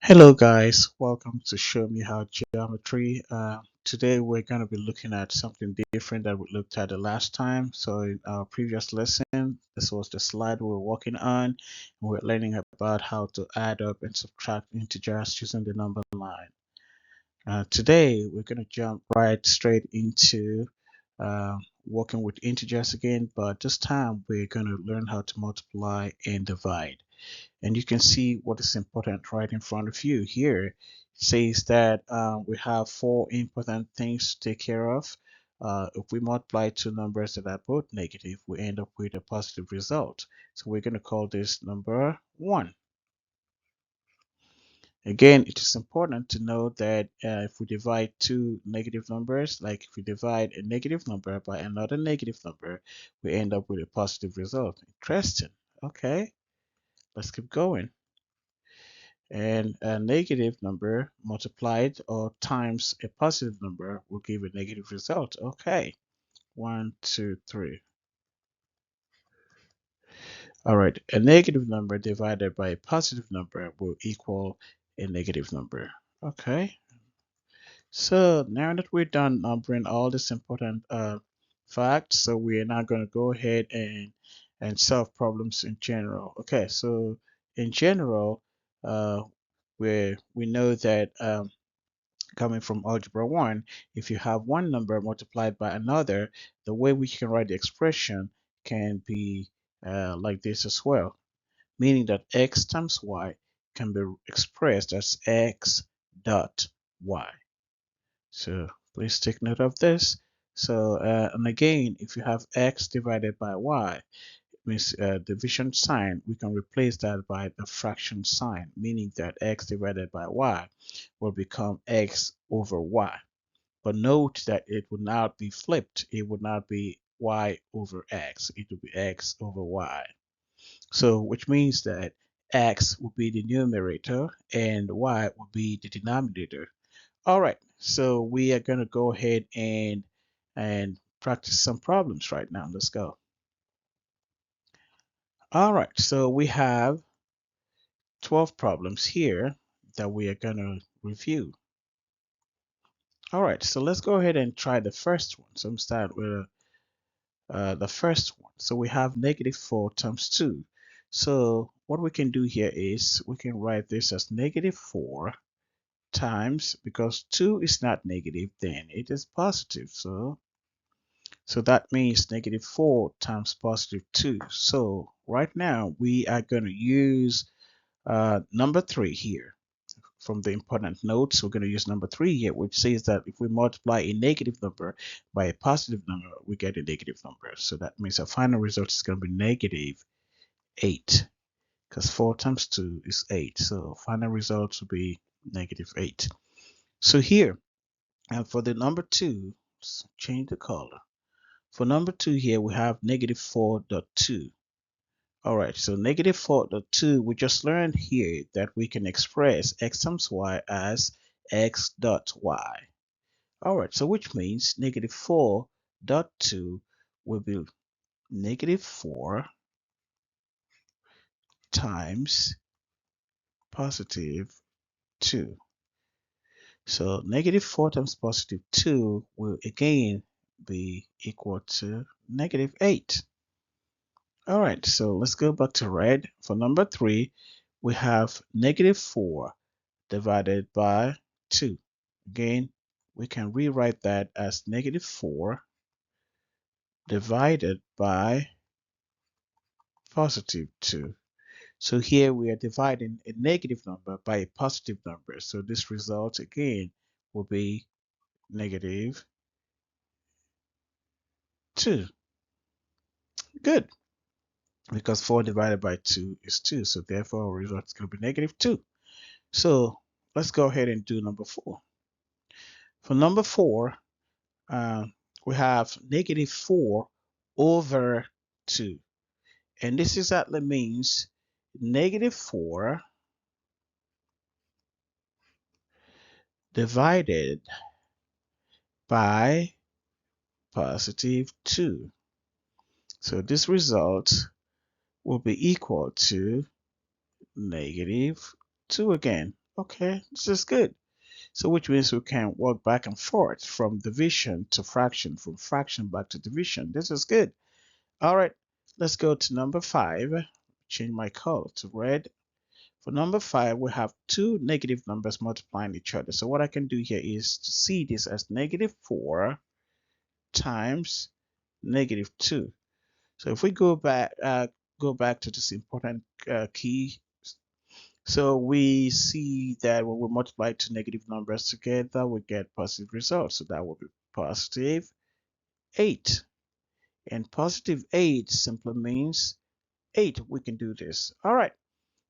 Hello guys, welcome to Show Me How Geometry. Today we're going to be looking at something different that we looked at the last time. So in our previous lesson, this was the slide we were working on. And we're learning about how to add up and subtract integers using the number line. Today we're going to jump right straight into uh, working with integers again, but this time we're going to learn how to multiply and divide. And you can see what is important right in front of you here. It says that we have four important things to take care of. If we multiply two numbers that are both negative, we end up with a positive result. So we're going to call this number 1. Again, it is important to know that if we divide two negative numbers, like if we divide a negative number by another negative number, we end up with a positive result. Interesting. Okay, let's keep going. And a negative number multiplied or times a positive number will give a negative result. Okay, 1, 2, 3. All right, a negative number divided by a positive number will equal a negative number. Okay, so now that we're done numbering all these important facts, so we are now going to go ahead and solve problems in general. Okay, so in general, we know that coming from algebra 1, if you have one number multiplied by another, the way we can write the expression can be like this as well, meaning that x times y can be expressed as x dot y. So please take note of this. So, and again, if you have x divided by y, means division sign, we can replace that by the fraction sign, meaning that x divided by y will become x over y. But note that it would not be flipped. It would not be y over x. It would be x over y. So which means that x will be the numerator and y will be the denominator. All right, so we are going to go ahead and practice some problems right now. Let's go. All right, so we have 12 problems here that we are going to review. All right, so let's go ahead and try the first one. So I'm start with the first one. So we have -4 times 2. So what we can do here is we can write this as -4 times, because 2 is not negative, then it is positive. So that means -4 times +2. So right now we are going to use number 3 here. From the important notes, we're going to use number 3 here, which says that if we multiply a negative number by a positive number, we get a negative number. So that means our final result is going to be -8, because 4 times 2 is 8. So final result will be -8. So here, and for the number 2, let's change the color. For number 2 here, we have -4.2. All right, so -4.2, we just learned here that we can express x times y as x dot y. All right, so which means -4.2 will be -4 times +2. So -4 times +2 will again be equal to -8. All right, so let's go back to red. For number 3, we have -4 divided by 2. Again, we can rewrite that as -4 divided by +2. So here we are dividing a negative number by a positive number. So this result again will be -2. Good. Because 4 divided by 2 is 2. So therefore our result is going to be -2. So let's go ahead and do number 4. For number 4, we have -4 over 2. And this exactly means -4 divided by +2. So this result will be equal to -2 again. Okay, this is good. So which means we can work back and forth from division to fraction, from fraction back to division. This is good. All right, let's go to number 5. Change my color to red. For number 5, we have two negative numbers multiplying each other. So what I can do here is to see this as -4 times -2. So if we go back to this important key, so we see that when we multiply two negative numbers together, we get positive results. So that will be positive 8. And positive 8 simply means 8. We can do this. All right.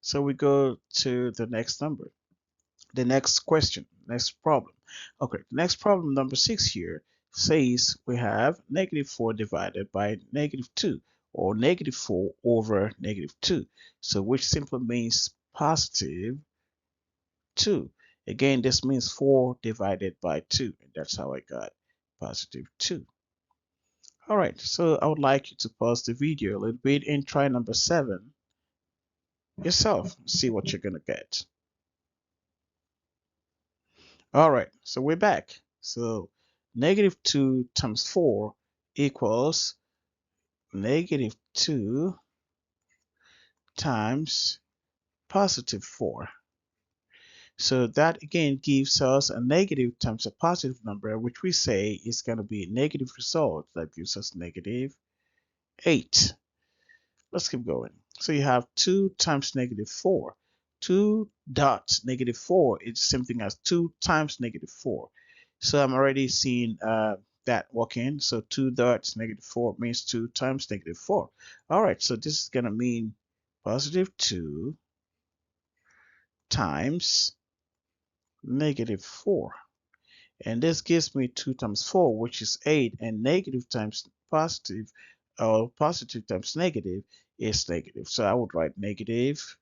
So we go to the next number, the next question, next problem. Okay, the next problem, number 6 here, says we have -4 divided by -2, or -4 over -2. So which simply means positive 2. Again, this means 4 divided by 2. And that's how I got positive 2. All right, so I would like you to pause the video a little bit and try number 7 yourself. See what you're going to get. All right, so we're back. So -2 times 4 equals -2 times positive 4. So that again gives us a negative times a positive number, which we say is going to be a negative result. That gives us -8. Let's keep going. So you have 2 times -4. 2 dots -4 is the same thing as 2 times -4. So I'm already seeing that working. So 2 dots -4 means 2 times -4. All right, so this is going to mean +2 times -4. And this gives me 2 times 4, which is 8, and negative times positive, or positive times negative is negative. So I would write -8.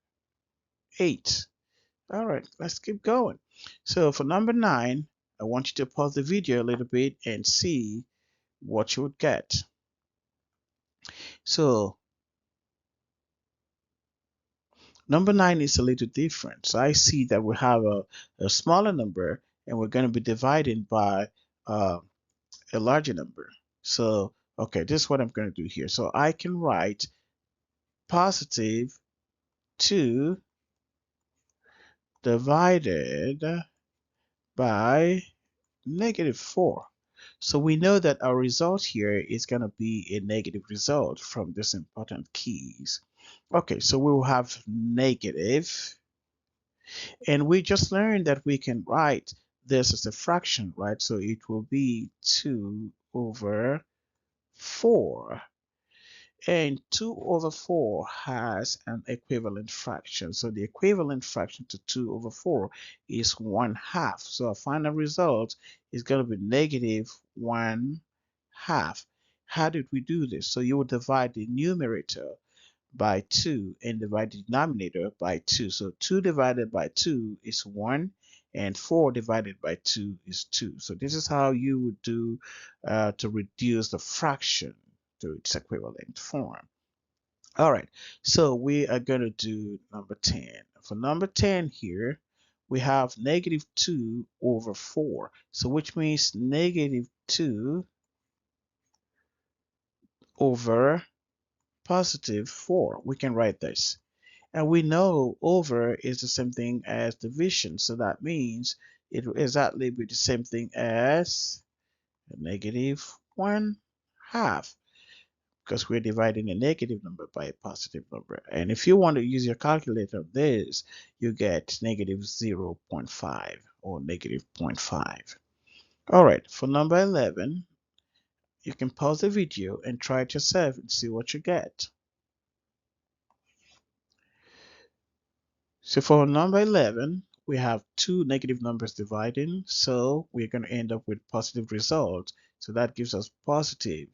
All right, let's keep going. So for number 9, I want you to pause the video a little bit and see what you would get. So number 9 is a little different. So I see that we have a smaller number and we're going to be dividing by a larger number. So, okay, this is what I'm going to do here. So I can write positive 2 divided by -4. So we know that our result here is going to be a negative result from this important keys. Okay, so we will have negative, and we just learned that we can write this as a fraction, right? So it will be 2 over 4. And 2 over 4 has an equivalent fraction. So the equivalent fraction to 2 over 4 is 1/2. So our final result is going to be -1/2. How did we do this? So you would divide the numerator by 2 and divide the denominator by 2. So 2 divided by 2 is 1, and 4 divided by 2 is 2. So this is how you would do to reduce the fraction to its equivalent form. All right, so we are going to do number 10. For number 10 here, we have -2 over 4. So which means -2 over +4. We can write this. And we know over is the same thing as division. So that means it will exactly be the same thing as -1/2, because we're dividing a negative number by a positive number. And if you want to use your calculator of this, you get -0.5 or -0.5. All right, for number 11, you can pause the video and try it yourself and see what you get. So for number 11, we have two negative numbers dividing, so we're going to end up with positive result. So that gives us positive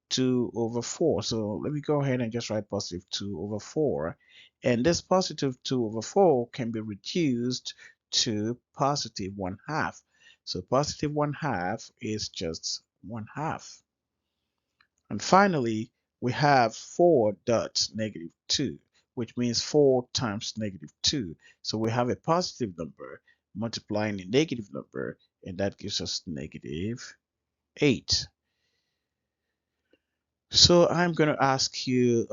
2 over 4. So let me go ahead and just write positive 2 over 4. And this positive 2 over 4 can be reduced to positive 1/2. So positive 1/2 is just 1/2. And finally, we have 4 dots -2, which means 4 times negative 2. So we have a positive number multiplying a negative number, and that gives us negative 8. So I'm going to ask you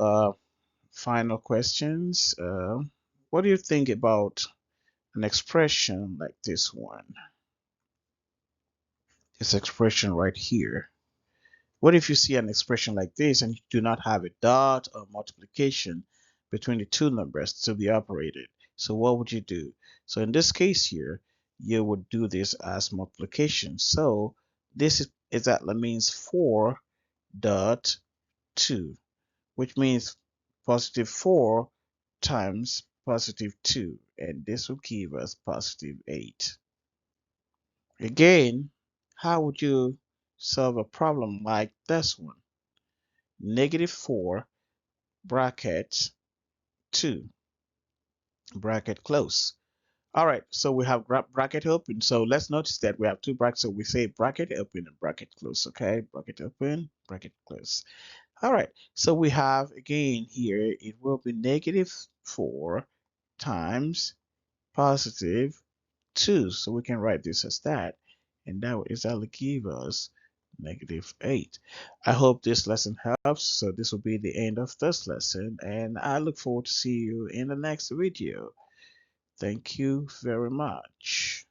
final questions. What do you think about an expression like this one? This expression right here. What if you see an expression like this and you do not have a dot or multiplication between the two numbers to be operated? So what would you do? So in this case here, you would do this as multiplication. So this is exactly means 4 dot 2, which means positive 4 times positive 2, and this will give us positive 8. Again, how would you solve a problem like this one? Negative 4 bracket 2 bracket close. All right, so we have bracket open. So let's notice that we have two brackets. So we say bracket open and bracket close. Okay, bracket open, bracket close. All right, so we have again here, it will be negative 4 times positive 2. So we can write this as that. And that will exactly give us negative 8. I hope this lesson helps. So this will be the end of this lesson. And I look forward to see you in the next video. Thank you very much.